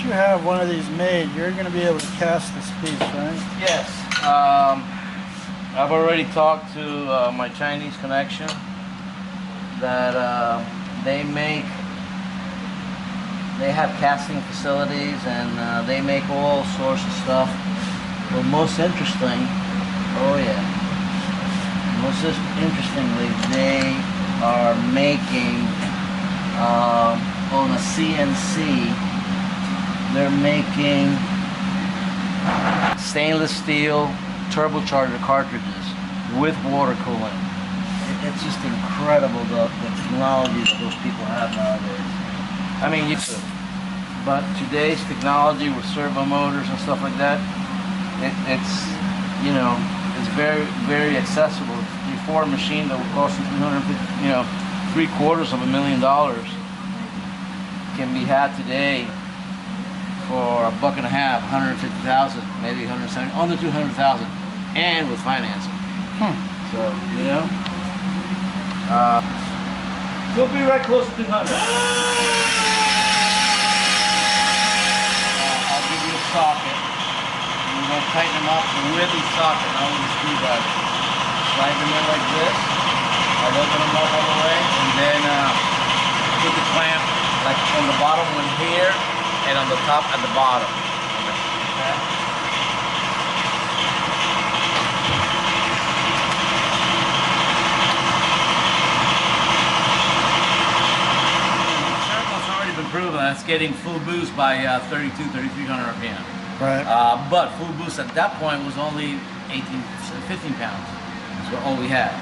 you have one of these made, you're going to be able to cast this piece, right? Yes. I've already talked to my Chinese connection that they have casting facilities and they make all sorts of stuff. But most interesting, most interestingly, they are making on a CNC. They're making stainless steel turbocharger cartridges with water cooling. It's just incredible the technology that those people have nowadays. I mean, but today's technology with servo motors and stuff like that, it's very, very accessible. Before a machine that would cost you $350,000 can be had today for $1.50, 150,000, maybe 170, under 200,000, and with financing. So we'll be right close to 200. I'll give you a socket. We're going to tighten them up with the socket, not with the screwdriver. Slide them in like this. I'll open them up all the way, and then put the clamp like on the bottom one here, and on the top at the bottom. Okay. Circle's already been proven. That's getting full boost by 3,300 RPM. Right. But full boost at that point was only 15 pounds. That's all we had.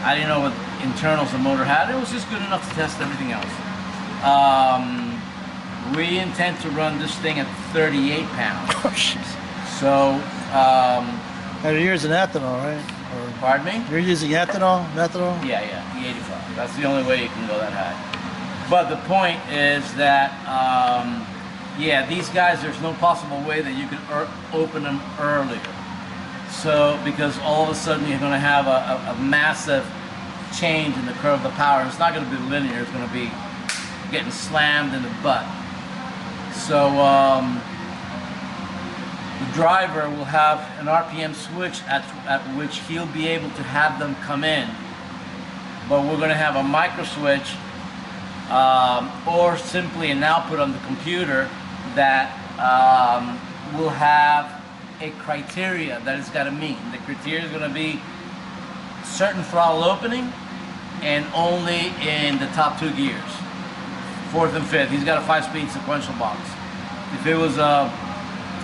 I didn't know what internals the motor had. It was just good enough to test everything else. We intend to run this thing at 38 pounds. Oh, jeez. So, you're using ethanol, right? Or, pardon me? You're using ethanol? Methanol? Yeah, E85. That's the only way you can go that high. But the point is that, these guys, there's no possible way that you can open them earlier. So, because all of a sudden you're going to have a massive change in the curve of the power. It's not going to be linear. It's going to be getting slammed in the butt. So the driver will have an RPM switch at which he'll be able to have them come in. But we're going to have a micro switch or simply an output on the computer that will have a criteria that it's got to meet. The criteria is going to be certain throttle opening and only in the top 2 gears. 4th and 5th. He's got a 5-speed sequential box. If it was a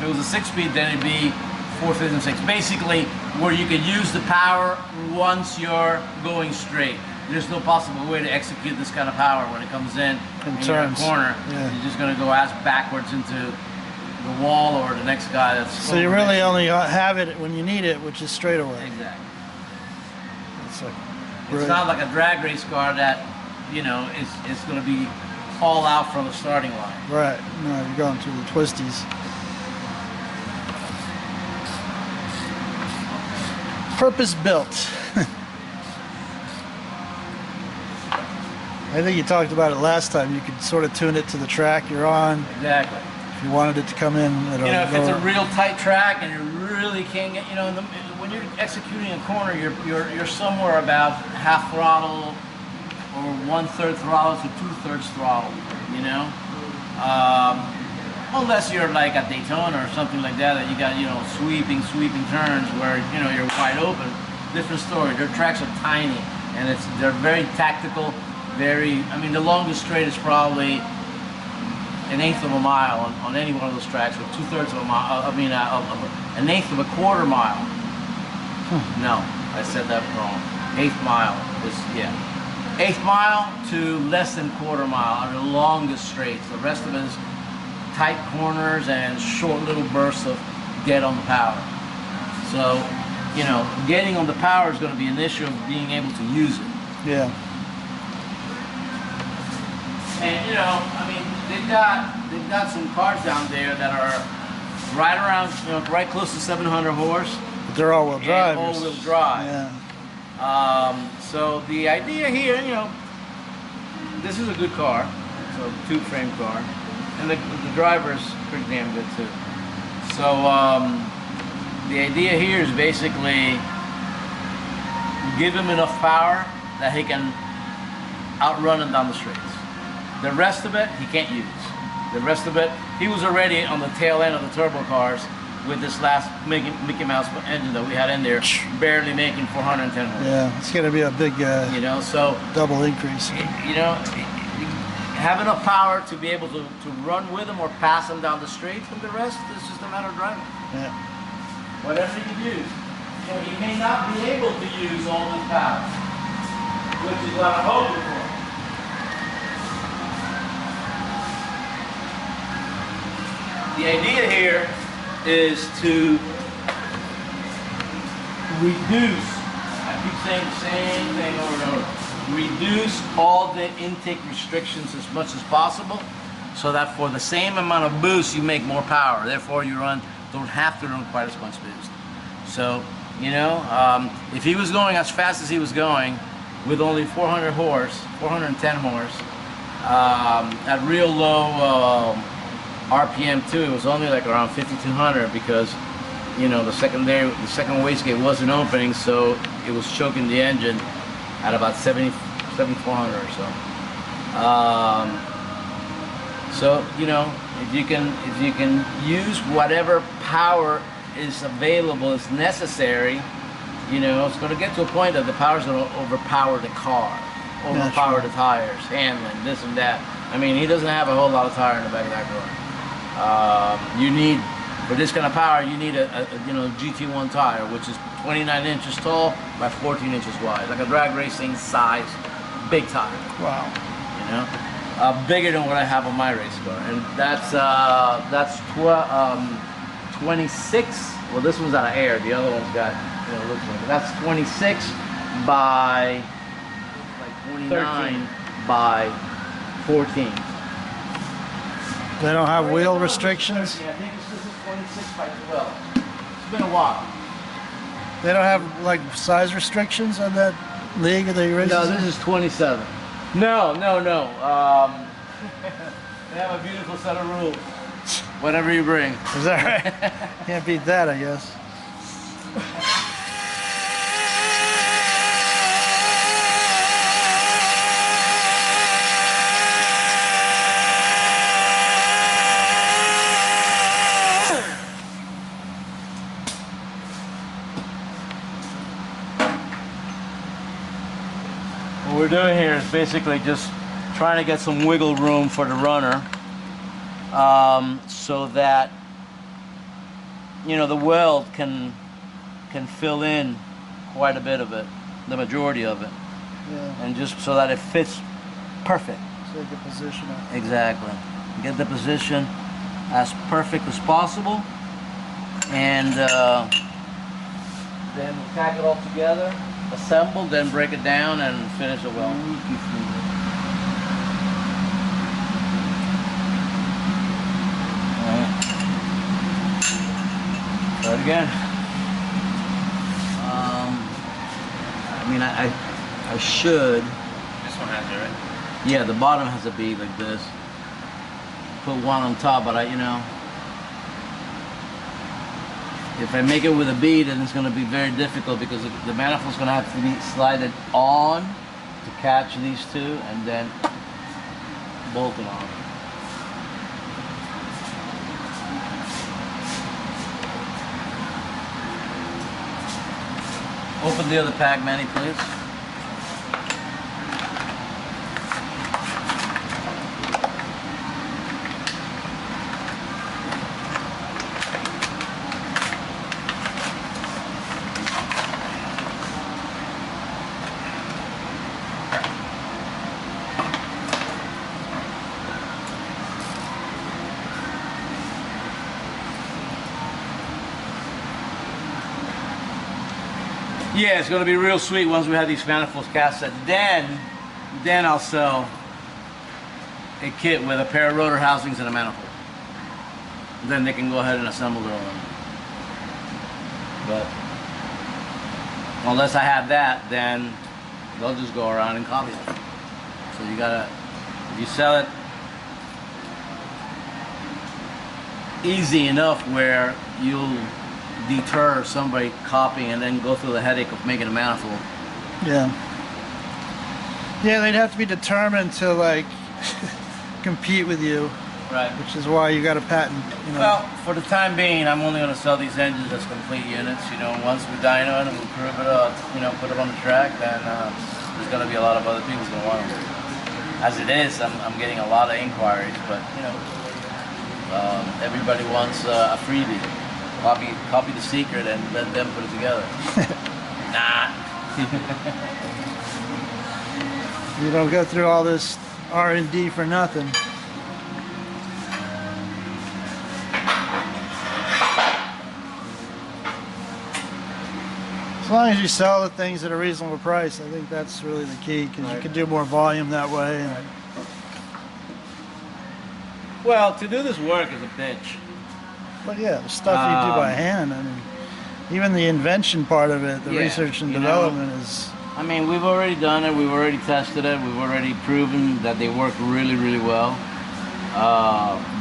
6-speed, then it'd be 4th, 5th, and 6th. Basically, where you can use the power once you're going straight. There's no possible way to execute this kind of power when it comes in your corner. Yeah. You're just going to go ass backwards into the wall or the next guy that's. So you really only have it when you need it, which is straightaway. Exactly. It's not like a drag race car that it's going to be all out from the starting line. Right. No, you're going through the twisties. Purpose built. I think you talked about it last time. You could sort of tune it to the track you're on. Exactly. If you wanted it to come in at if it's a real tight track and you really can't get, when you're executing a corner, you're somewhere about half throttle or 1/3 throttle to 2/3 throttle, unless you're like at Daytona or something like that you got, sweeping turns where, you're wide open. Different story. Their tracks are tiny and they're very tactical, the longest straight is probably 1/8 of a mile on any one of those tracks, or 2/3 of a mile, 1/8 of a quarter mile. No, I said that wrong. 1/8 mile is, 1/8 mile to less than quarter mile are the longest straights. The rest of it is tight corners and short little bursts of get on the power. So, getting on the power is going to be an issue of being able to use it. Yeah. And they've got some cars down there that are right around, right close to 700 horse. But they're all-wheel drive. All-wheel drive. Yeah. So the idea here, this is a good car. It's a tube frame car. and the driver's pretty damn good too. So the idea here is basically give him enough power that he can outrun him down the streets. The rest of it he can't use. The rest of it, he was already on the tail end of the turbo cars with this last Mickey Mouse engine that we had in there, barely making 410 horse. Yeah, it's going to be a big, you know, so double increase. You know, have enough power to be able to run with him or pass him down the street, and the rest is just a matter of driving. Yeah. Whatever you use. So he may not be able to use all this power, which is what I'm hoping for. The idea here is to reduce, I keep saying the same thing over and over, reduce all the intake restrictions as much as possible so that for the same amount of boost you make more power. Therefore you don't have to run quite as much boost. So, you know, if he was going as fast as he was going with only 400 horse, 410 horse, at real low RPM too, it was only like around 5,200 because, you know, the second wastegate wasn't opening, so it was choking the engine at about 7,400 or so. So, you know, if you can use whatever power is available, is necessary, you know, it's going to get to a point that the power's going to overpower the car, overpower the tires, handling, this and that. I mean, he doesn't have a whole lot of tire in the back of that car. You need, for this kind of power, you need a you know, GT1 tire, which is 29 inches tall by 14 inches wide, like a drag racing size, big tire. Wow. You know, bigger than what I have on my race car, and that's 26. Well, this one's out of air. The other one's got, you know, looks like it. That's 26 by like 29 by 14. They don't have wheel restrictions? Yeah, I think this is 26 by 12. It's been a while. They don't have like size restrictions on that league that you race? No, this is 27. No. They have a beautiful set of rules. Whatever you bring. Is that right? Can't beat that, I guess. What we're doing here is basically just trying to get some wiggle room for the runner, so that, you know, the weld can fill in quite a bit of it, the majority of it, Yeah. and just so that it fits perfect. So you can position it. Exactly. Get the position as perfect as possible, and then tack it all together, assemble, then break it down, and finish the weld. Try it again. I mean, I should. This one has it, right? Yeah, the bottom has to be like this. Put one on top, but you know, if I make it with a bead, then it's going to be very difficult because the manifold's going to have to be slided on to catch these two, and then bolted on. Open the other pack, Manny, please. Yeah, it's going to be real sweet once we have these manifolds cast set. Then I'll sell a kit with a pair of rotor housings and a manifold. Then they can go ahead and assemble their own. But unless I have that, then they'll just go around and copy it. So you gotta, if you sell it, easy enough where you'll deter somebody copying and then go through the headache of making a manifold. Yeah. Yeah, they'd have to be determined to like compete with you, Right. which is why you got a patent. You know. Well, for the time being, I'm only going to sell these engines as complete units. You know, once we dyno it and we prove it up, you know, put it on the track, then there's going to be a lot of other people going to want them. As it is, I'm getting a lot of inquiries, but you know, everybody wants a freebie. Copy the secret and let them put it together. Nah. You don't go through all this R&D for nothing. As long as you sell the things at a reasonable price, I think that's really the key, because you can do more volume that way. And Well, to do this work is a bitch. but yeah, the stuff you do by hand, I mean, even the invention part of it, the Yeah, research and you know, development is... I mean, we've already done it, we've already tested it, we've already proven that they work really, really well.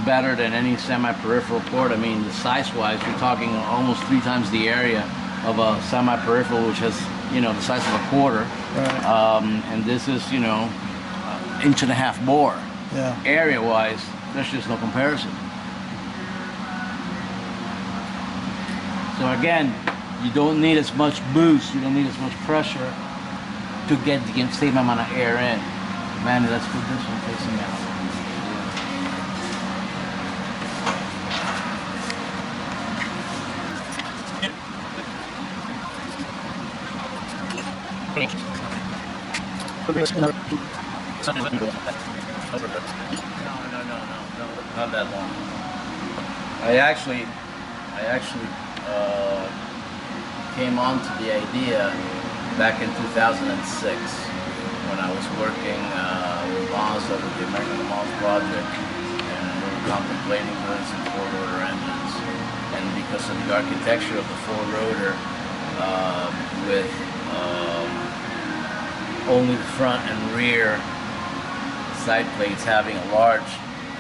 Better than any semi-peripheral port. I mean, the size-wise, you're talking almost 3 times the area of a semi-peripheral, which has, you know, the size of a quarter. Right. And this is, you know, 1.5 inch bore. Yeah. Area-wise, there's just no comparison. So again, you don't need as much boost, you don't need as much pressure to get the same amount of air in. Manny, let's put this one facing out. No, not that long. I actually came on to the idea back in 2006 when I was working with Mazda with the American Mall project, and we were contemplating doing some 4-rotor engines. And because of the architecture of the 4-rotor with only the front and rear side plates having a large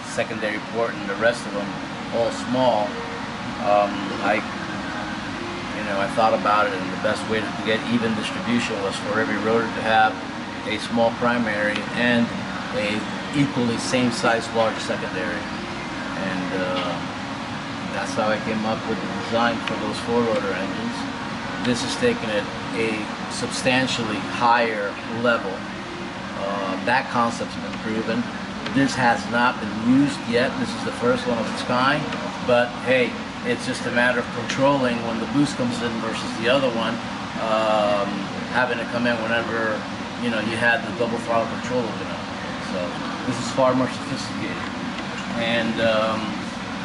secondary port and the rest of them all small, I thought about it, and the best way to get even distribution was for every rotor to have a small primary and a equally same size large secondary. And that's how I came up with the design for those 4-rotor engines. This has taken it a substantially higher level. That concept's been proven. This has not been used yet. This is the first one of its kind, but hey, it's just a matter of controlling when the boost comes in versus the other one, having to come in whenever you had the double throttle control open up. So this is far more sophisticated. And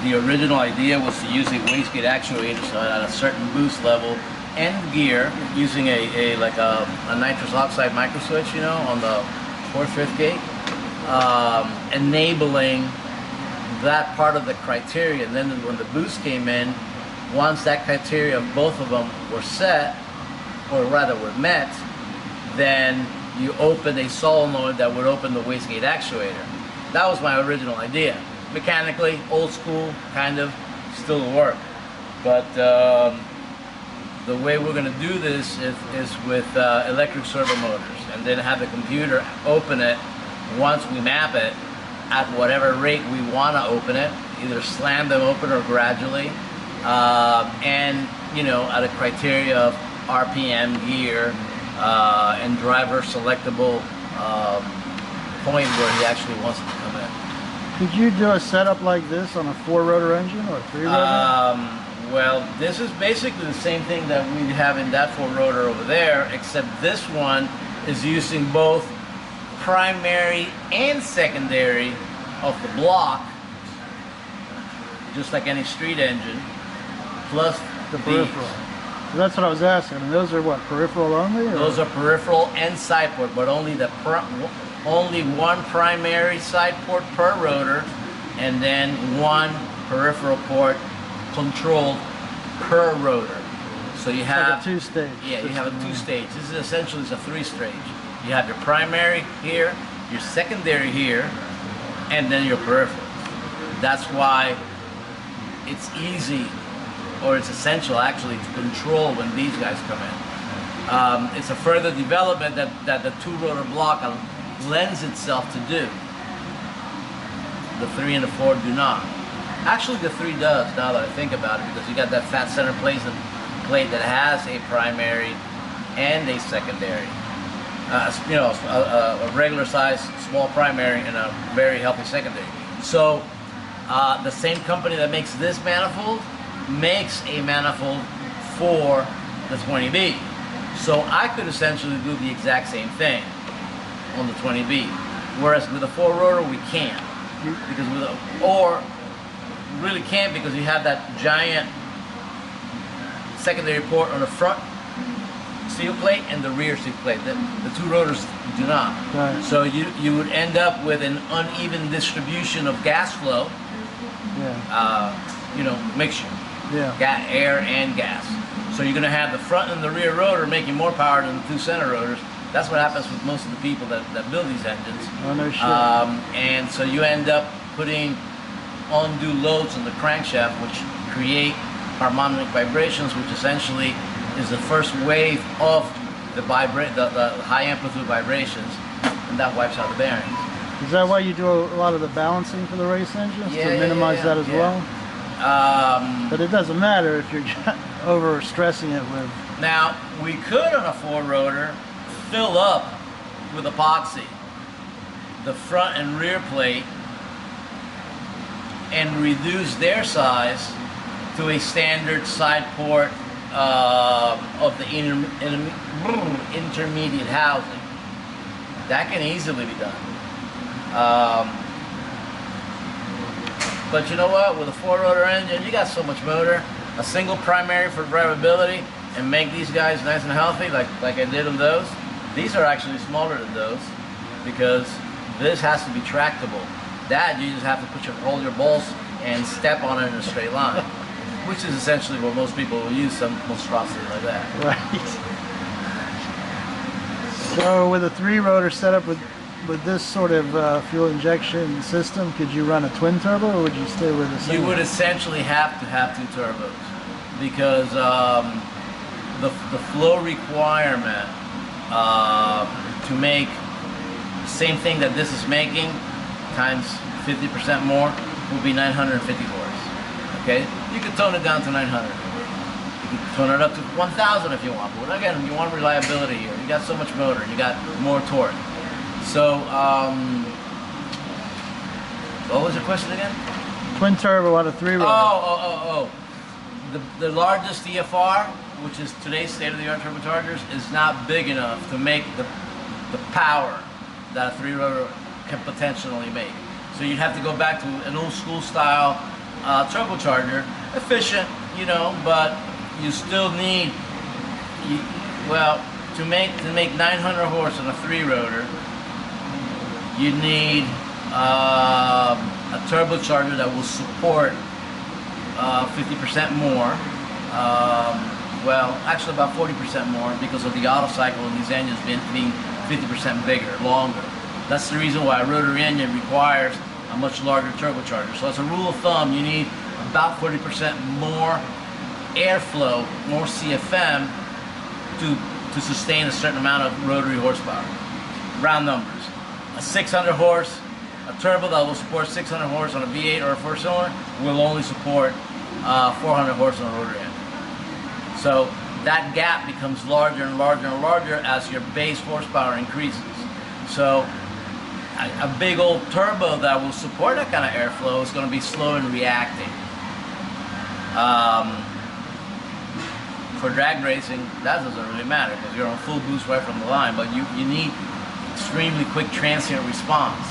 the original idea was to use a wastegate actuator, so at a certain boost level and gear, using a nitrous oxide micro switch, on the 4th, 5th gate, enabling that part of the criteria. And then when the boost came in, once that criteria of both of them were set, or rather were met, then you open a solenoid that would open the wastegate actuator. That was my original idea. Mechanically, old school, kind of, still work. But the way we're going to do this is with electric servo motors, and then have the computer open it once we map it at whatever rate we want to open it, either slam them open or gradually, and at a criteria of RPM, gear, and driver selectable point where he actually wants it to come in. Could you do a setup like this on a 4-rotor engine or a 3-rotor? Well, this is basically the same thing that we have in that 4-rotor over there, except this one is using both primary and secondary of the block, just like any street engine, plus The peripheral. So that's what I was asking. And those are what, peripheral only? Or? Those are peripheral and side port, but only only one primary side port per rotor, and then one peripheral port controlled per rotor. So you have like a 2-stage. Yeah, you have a 2-stage. This is essentially a 3-stage. You have your primary here, your secondary here, and then your peripheral. That's why it's easy, or it's essential actually, to control when these guys come in. It's a further development that the two-rotor block lends itself to do. The 3 and the 4 do not. Actually, the 3 does, now that I think about it, because you got that fat center plate that has a primary and a secondary. You know, a regular size small primary and a very healthy secondary. So the same company that makes this manifold makes a manifold for the 20B. So I could essentially do the exact same thing on the 20B, whereas with a 4-rotor we can't, because or really can't, because you have that giant secondary port on the front steel plate and the rear steel plate. The two rotors do not. Right. So you would end up with an uneven distribution of gas flow. Yeah. You know, mixture. Yeah. Air and gas. So you're going to have the front and the rear rotor making more power than the 2 center rotors. That's what happens with most of the people that build these engines. Oh, no shit. And so you end up putting undue loads on the crankshaft, which create harmonic vibrations, which essentially is the first wave of the high amplitude vibrations, and that wipes out the bearings. Is that why you do a lot of the balancing for the race engines, to minimize that as well? But it doesn't matter if you're over stressing it with. Now, we could on a 4-rotor fill up with epoxy the front and rear plate and reduce their size to a standard side port of the intermediate housing. That can easily be done. But you know what? With a 4-rotor engine, you got so much motor. A single primary for drivability, and make these guys nice and healthy, like I did on those. These are actually smaller than those, because this has to be tractable. That you just have to hold your balls and step on it in a straight line, which is essentially what most people will use some monstrosity like that. Right. So with a 3-rotor setup with this sort of fuel injection system, could you run a twin turbo, or would you stay with a single? You would essentially have to have 2 turbos, because the flow requirement to make the same thing that this is making times 50% more will be 950 horse. Okay, you could tone it down to 900. You could tone it up to 1,000 if you want. But again, you want reliability here. You got so much motor, and you got more torque. So, what was your question again? Twin turbo on a 3-rotor. The largest EFR, which is today's state-of-the-art turbochargers, is not big enough to make the power that a 3-rotor can potentially make. So you'd have to go back to an old school style turbocharger, efficient, you know, but you still need, to make 900 horse on a 3-rotor, you need a turbocharger that will support 50% more. Well, actually about 40% more, because of the auto cycle of these engines being 50% bigger, longer. That's the reason why a rotary engine requires a much larger turbocharger. So as a rule of thumb, you need about 40% more airflow, more CFM to sustain a certain amount of rotary horsepower. Round numbers. A 600 horse, a turbo that will support 600 horse on a V8 or a 4-cylinder will only support 400 horse on a rotary engine. So that gap becomes larger and larger and larger as your base horsepower increases. So a big old turbo that will support that kind of airflow is going to be slow and reacting. For drag racing, that doesn't really matter, because you're on full boost right from the line, but you need extremely quick transient response.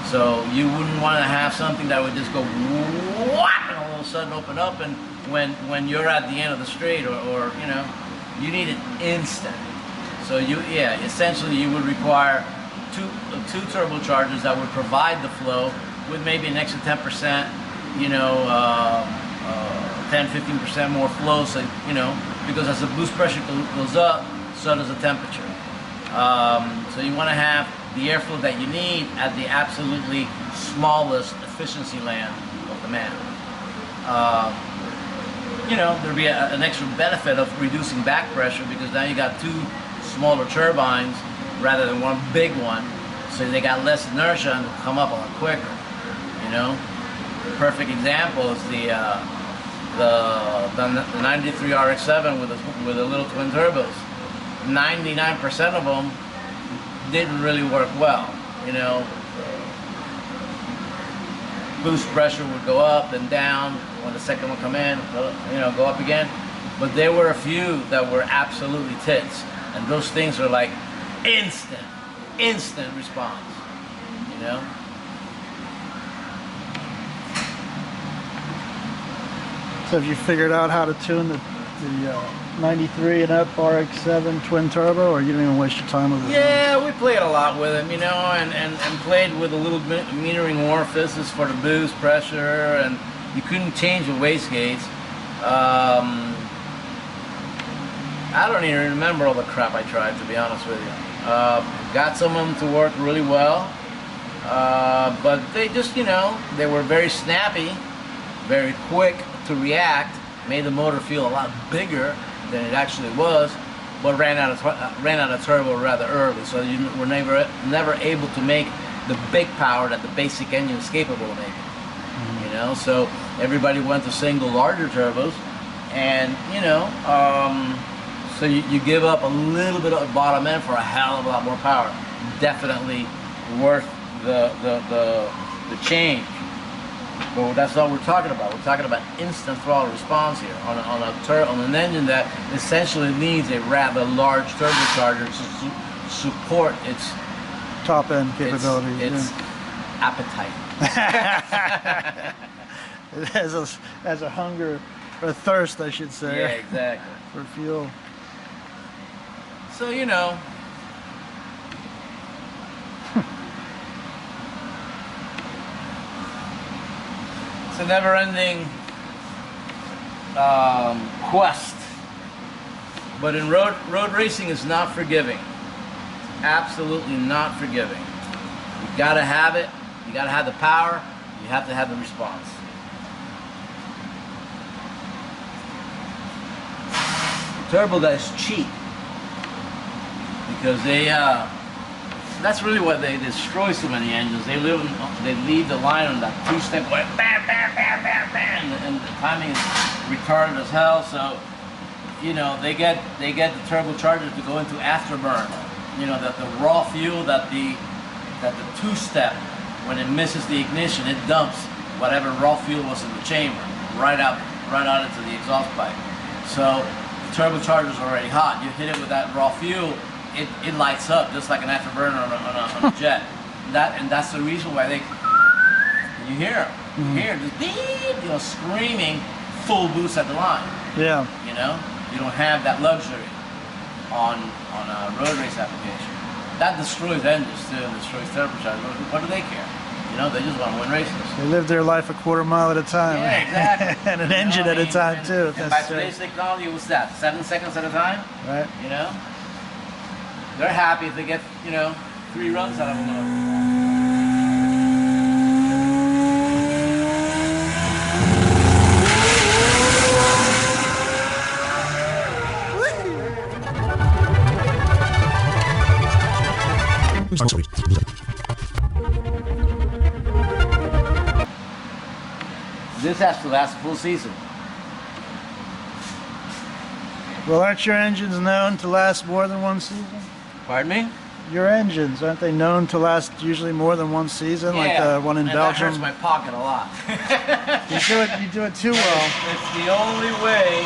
So you wouldn't want to have something that would just go whap and all of a sudden open up, and when you're at the end of the straight, or you know, you need it instant. So essentially you would require two turbochargers that would provide the flow with maybe an extra 10%, you know, 10-15% more flow, so you know, because as the boost pressure goes up, so does the temperature. So you want to have the airflow that you need at the absolutely smallest efficiency land of the man. you know, there'd be an extra benefit of reducing back pressure, because now you got two smaller turbines rather than one big one, so they got less inertia and come up a lot quicker. You know, perfect example is the 93 RX-7 with the little twin turbos. 99% of them didn't really work well. You know, boost pressure would go up and down when the second one come in, you know, go up again. But there were a few that were absolutely tits, and those things are like instant response. You know. So have you figured out how to tune the 93 and up RX-7 twin turbo, or you don't even waste your time with it? Yeah, we played a lot with them, you know, and played with a little bit metering orifices for the boost pressure, and you couldn't change the wastegates. I don't even remember all the crap I tried, to be honest with you. Got some of them to work really well, but they just, you know, they were very snappy, very quick to react, made the motor feel a lot bigger than it actually was, but ran out of turbo rather early, so you were never able to make the big power that the basic engine is capable of making. Mm-hmm. You know, so everybody went to single larger turbos, and you know, so you give up a little bit of bottom end for a hell of a lot more power. Definitely worth the change. But that's not what we're talking about. We're talking about instant throttle response here on an engine that essentially needs a rather large turbocharger to support its top end capability. Its appetite. It has a hunger or thirst, I should say. Yeah, exactly. For fuel. So you know. It's a never-ending quest, but in road racing is not forgiving. Absolutely not forgiving. You gotta have it. You gotta have the power. You have to have the response. Turbo guys cheat because they. That's really what they destroy so many engines. They leave the line on that two-step going bam, bam, bam, bam, bam, and the timing is retarded as hell. So, you know, they get the turbocharger to go into afterburn. You know, that the raw fuel that the two-step, when it misses the ignition, it dumps whatever raw fuel was in the chamber right out into the exhaust pipe. So the turbocharger's already hot. You hit it with that raw fuel. It lights up just like an afterburner on a jet. And that's the reason why you hear them. You hear this beep, you know, screaming full boost at the line. Yeah. You know, you don't have that luxury on a road race application. That destroys engines too, and destroys turbochargers. What do they care? You know, they just want to win races. They live their life a quarter mile at a time. Yeah, exactly. And an engine at a time too. And by today's technology, what's that? 7 seconds at a time? Right. You know? They're happy if they get, you know, 3 runs out of a motor. This has to last a full season. Well, aren't your engines known to last more than one season? Pardon me? Your engines, aren't they known to last usually more than one season, like the one in Belgium? That hurts my pocket a lot. You do it too well. It's the only way.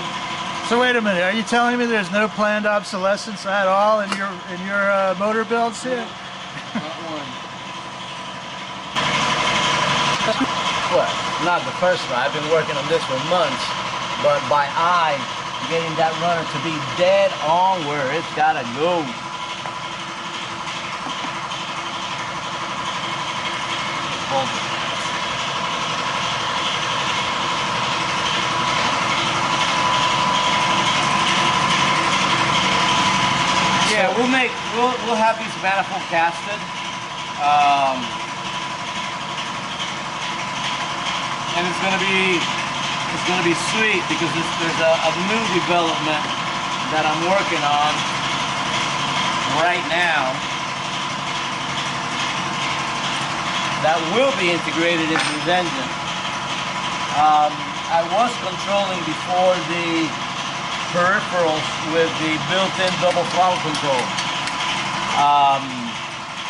So wait a minute, are you telling me there's no planned obsolescence at all in your motor builds here? Not one. Well, not the first one. I've been working on this for months, but by eye, getting that runner to be dead on where it's gotta go. Yeah, we'll have these manifold casted, and it's gonna be is going to be sweet because there's a new development that I'm working on right now that will be integrated into this engine. I was controlling before the peripherals with the built-in double throttle control.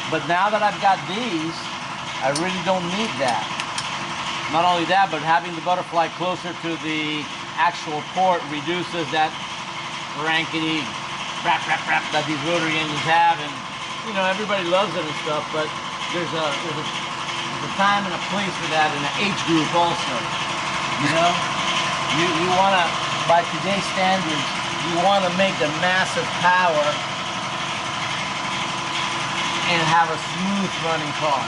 But now that I've got these, I really don't need that. Not only that, but having the butterfly closer to the actual port reduces that rankety rap that these rotary engines have, and you know everybody loves it and stuff. But there's a time and a place for that in the age group also. You know, you want to, by today's standards, you want to make the massive power and have a smooth running car.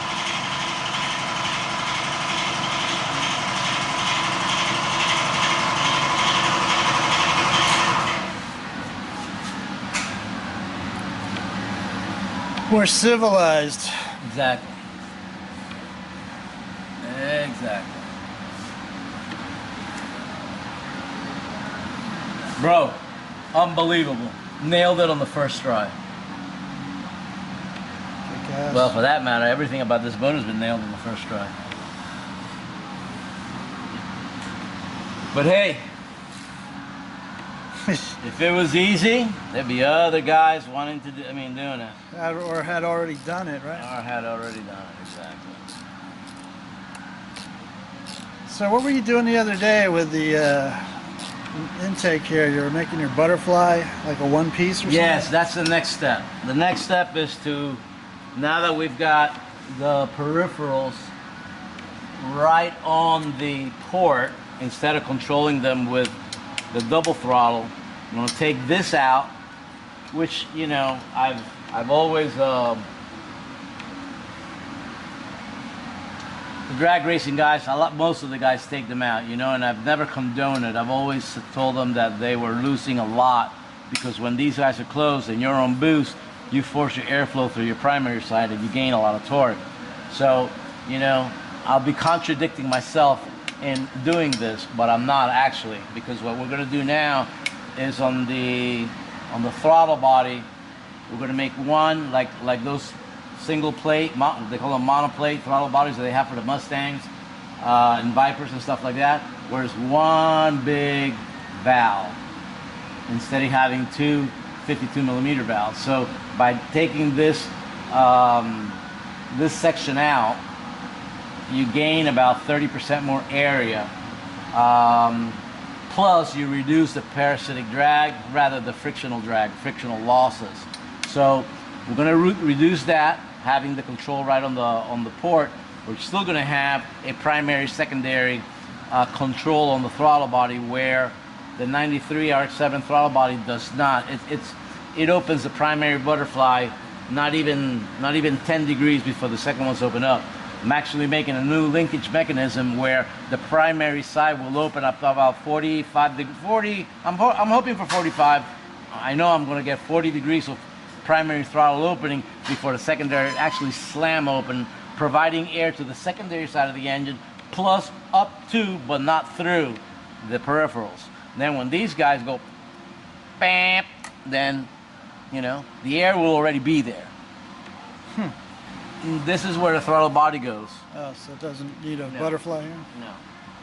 More civilized. Exactly. Exactly. Bro, unbelievable. Nailed it on the first try. Well, for that matter, everything about this boat has been nailed on the first try. But hey, if it was easy, there'd be other guys wanting to do, doing it. Or had already done it, right? Or had already done it, exactly. So what were you doing the other day with the intake here? You were making your butterfly like a one piece or something? Yes, that's the next step. The next step is to, now that we've got the peripherals right on the port, instead of controlling them with the double throttle, I'm going to take this out, which, you know, I've always the drag racing guys, most of the guys take them out, you know, and I've never condoned it. I've always told them that they were losing a lot, because when these guys are closed and you're on boost, you force your airflow through your primary side and you gain a lot of torque. So, you know, I'll be contradicting myself in doing this, but I'm not actually, because what we're going to do now is on the throttle body, we're going to make one like those single plate, they call them monoplate throttle bodies that they have for the Mustangs and Vipers and stuff like that, where it's one big valve instead of having two 52mm valves. So by taking this this section out, you gain about 30% more area. Plus you reduce the parasitic drag, rather the frictional drag, frictional losses. So we're going to reduce that, having the control right on the port. We're still going to have a primary, secondary control on the throttle body, where the 93 RX-7 throttle body does not. It opens the primary butterfly not even 10 degrees before the second one's open up. I'm actually making a new linkage mechanism where the primary side will open up to about 45 degrees. 40. I'm hoping for 45. I know I'm going to get 40 degrees of primary throttle opening before the secondary actually slam open, providing air to the secondary side of the engine, plus up to but not through the peripherals. And then when these guys go bam, then you know the air will already be there. This is where the throttle body goes. Oh, so it doesn't need a butterfly here? No.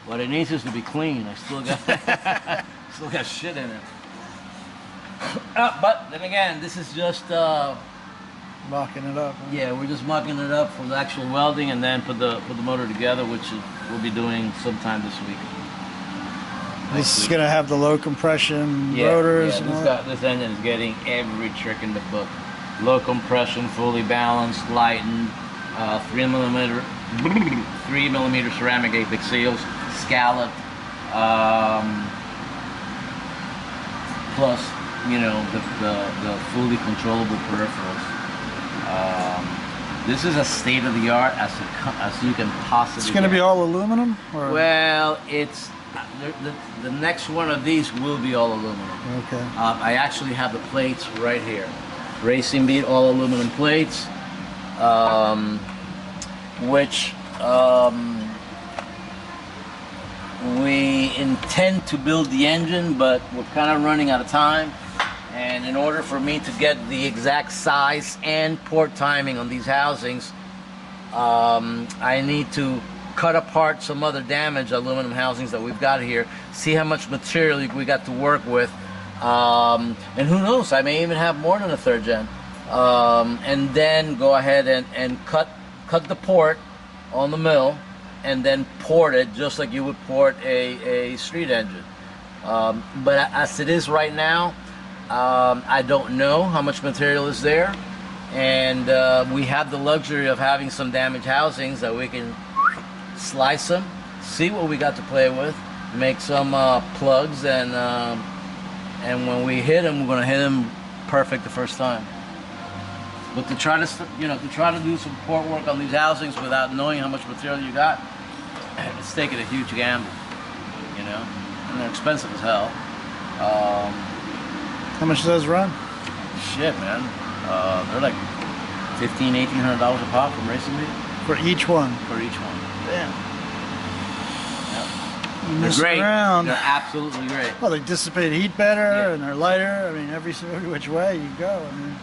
What it needs is to be clean. I still got still got shit in it. But then again, this is just mocking it up. Huh? Yeah, we're just mocking it up for the actual welding, and then put the motor together, which we'll be doing sometime this week. This is going to have the low compression rotors. Yeah, this engine is getting every trick in the book. Low compression, fully balanced, lightened, 3mm ceramic apex seals, scalloped, plus, you know, the fully controllable peripherals. This is a state of the art as you can possibly. It's going to be all aluminum? Or? Well, it's the next one of these will be all aluminum. Okay. I actually have the plates right here. Racing Beat all aluminum plates, which we intend to build the engine, but we're kind of running out of time. And in order for me to get the exact size and port timing on these housings, I need to cut apart some other damaged aluminum housings that we've got here, see how much material we got to work with, and who knows, I may even have more than a 3rd gen. And then go ahead and cut the port on the mill, and then port it just like you would port a street engine. But as it is right now, I don't know how much material is there, and we have the luxury of having some damaged housings that we can slice them, see what we got to play with, make some plugs, and when we hit them, we're going to hit them perfect the first time. But to try to do some port work on these housings without knowing how much material you got, it's taking a huge gamble, you know, and they're expensive as hell. How much does those run? Shit, man. They're like $1,500–1,800 a pop from Racing Meet. For each one? For each one. Damn. Yep. They're great. Around. They're absolutely great. Well, they dissipate heat better, and they're lighter. I mean, every which way you go. I mean,